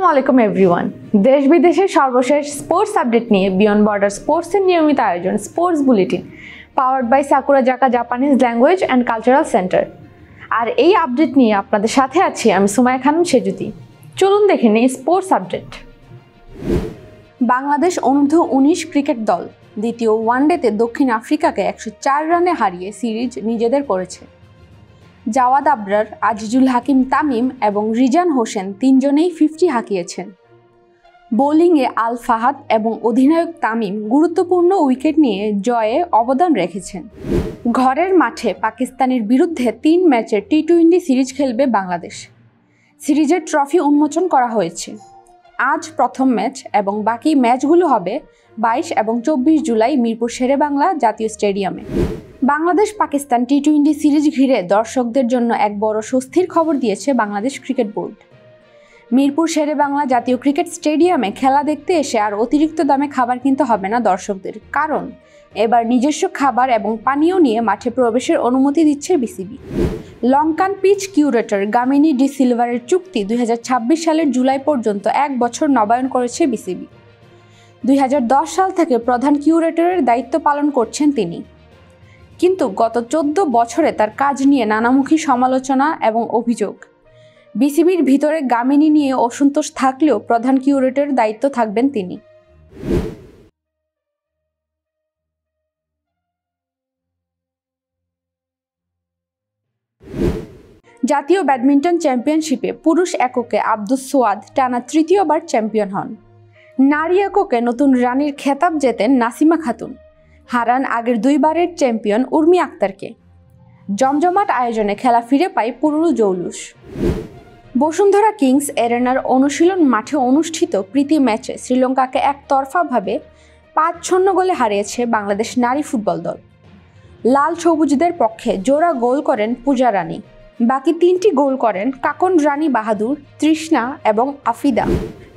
আসসালামু আলাইকুম এভরিওয়ান। দেশ বিদেশের সর্বশেষ স্পোর্টস আপডেট নিয়ে বিয়ন্ড বর্ডার স্পোর্টসের নিয়মিত আয়োজন sports bulletin powered by Sakurazaka Japanese language and cultural centre. আর এই আপডেট নিয়ে আপনাদের সাথে আছি আমি সুমাইয়া খানম সেজুতি। চলুন দেখে নিই স্পোর্টস আপডেট। বাংলাদেশ অনূর্ধ্ব-19 ক্রিকেট দল দ্বিতীয় ওয়ানডেতে দক্ষিণ আফ্রিকাকে 104 রানে হারিয়ে সিরিজ নিজেদের করেছে। জাওয়াদ আবরার, আজিজুল হাকিম তামিম এবং রিজান হোসেন তিনজনেই 50 হাঁকিয়েছেন। বোলিংয়ে আল ফাহাদ এবং অধিনায়ক তামিম গুরুত্বপূর্ণ উইকেট নিয়ে জয়ে অবদান রেখেছেন। ঘরের মাঠে পাকিস্তানের বিরুদ্ধে 3 ম্যাচের টি-20 সিরিজ খেলবে বাংলাদেশ। সিরিজের ট্রফি উন্মোচন করা হয়েছে। আজ প্রথম ম্যাচ এবং বাকি ম্যাচগুলো হবে 22 এবং 24 জুলাই মিরপুর শেরেবাংলা জাতীয় স্টেডিয়ামে। বাংলাদেশ পাকিস্তান টি-20 সিরিজ ঘিরে দর্শকদের জন্য এক বড় স্বস্তির খবর দিয়েছে বাংলাদেশ ক্রিকেট বোর্ড। মিরপুর শেরেবাংলা জাতীয় ক্রিকেট স্টেডিয়ামে খেলা দেখতে এসে আর অতিরিক্ত দামে খাবার কিনতে হবে না দর্শকদের, কারণ এবার নিজস্ব খাবার এবং পানীয় নিয়ে মাঠে প্রবেশের অনুমতি দিচ্ছে বিসিবি। লঙ্কান পিচ কিউরেটর গামিনী ডি সিলভারের চুক্তি 2026 সালের জুলাই পর্যন্ত 1 বছর নবায়ন করেছে বিসিবি। 2010 সাল থেকে প্রধান কিউরেটরের দায়িত্ব পালন করছেন তিনি, কিন্তু গত 14 বছরে তার কাজ নিয়ে নানামুখী সমালোচনা এবং অভিযোগ। বিসিবির ভিতরে গামিনী নিয়ে অসন্তোষ থাকলেও প্রধান কিউরেটরের দায়িত্ব থাকবেন তিনি। জাতীয় ব্যাডমিন্টন চ্যাম্পিয়নশিপে পুরুষ এককে আব্দুস সোয়াদ টানা তৃতীয়বার চ্যাম্পিয়ন হন। নারী এককে নতুন রানীর খেতাব জেতেন নাসিমা খাতুন, হারান আগের 2 বারের চ্যাম্পিয়ন উর্মি আক্তারকে। জমজমাট আয়োজনে খেলা ফিরে পায় পুরনো জৌলুস। বসুন্ধরা কিংস এরেনার অনুশীলন মাঠে অনুষ্ঠিত প্রীতি ম্যাচে শ্রীলঙ্কাকে একতরফাভাবে 5-0 গোলে হারিয়েছে বাংলাদেশ নারী ফুটবল দল। লাল সবুজদের পক্ষে জোড়া গোল করেন পূজা রানী, বাকি 3টি গোল করেন কাকন রানী বাহাদুর, তৃষ্ণা এবং আফিদা।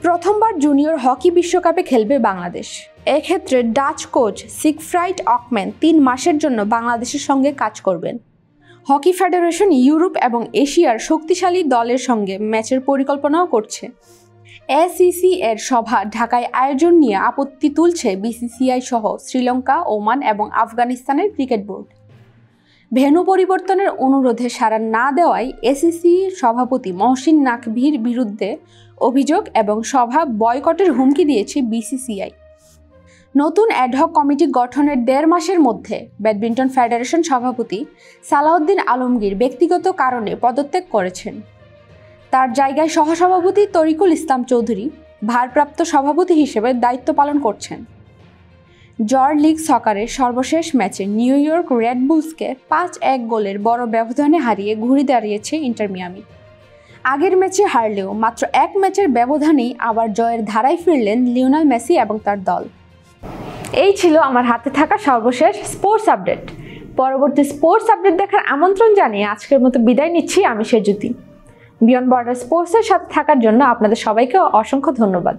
প্রথমবার জুনিয়র হকি বিশ্বকাপে খেলবে বাংলাদেশ। এক্ষেত্রে ডাচ কোচ সিগফ্রাইড অকম্যান 3 মাসের জন্য বাংলাদেশের সঙ্গে কাজ করবেন। হকি ফেডারেশন ইউরোপ এবং এশিয়ার শক্তিশালী দলের সঙ্গে ম্যাচের পরিকল্পনাও করছে। এসিসি এর সভা ঢাকায় আয়োজন নিয়ে আপত্তি তুলছে বিসিসিআই সহ শ্রীলঙ্কা, ওমান এবং আফগানিস্তানের ক্রিকেট বোর্ড। ভেন্যু পরিবর্তনের অনুরোধে সাড়া না দেওয়ায় এসিসি সভাপতি মহসিন নাকভির বিরুদ্ধে অভিযোগ এবং সভা বয়কটের হুমকি দিয়েছে বিসিসিআই। নতুন অ্যাডহক কমিটি গঠনের 1.5 মাসের মধ্যে ব্যাডমিন্টন ফেডারেশন সভাপতি সালাউদ্দিন আলমগীর ব্যক্তিগত কারণে পদত্যাগ করেছেন। তার জায়গায় সহসভাপতি তরিকুল ইসলাম চৌধুরী ভারপ্রাপ্ত সভাপতি হিসেবে দায়িত্ব পালন করছেন। জর্জ লিগ সকারের সর্বশেষ ম্যাচে নিউ ইয়র্ক রেড বুলসকে 5-1 গোলের বড় ব্যবধানে হারিয়ে ঘুরে দাঁড়িয়েছে ইন্টার মিয়ামি। আগের ম্যাচে হারলেও মাত্র 1 ম্যাচের ব্যবধানেই আবার জয়ের ধারায় ফিরলেন লিওনেল মেসি এবং তার দল। এই ছিল আমার হাতে থাকা সর্বশেষ স্পোর্টস আপডেট। পরবর্তী স্পোর্টস আপডেট দেখার আমন্ত্রণ জানিয়ে আজকের মতো বিদায় নিচ্ছি আমি সেজুতি। বিয়ন্ড বর্ডার স্পোর্টসের সাথে থাকার জন্য আপনাদের সবাইকে অসংখ্য ধন্যবাদ।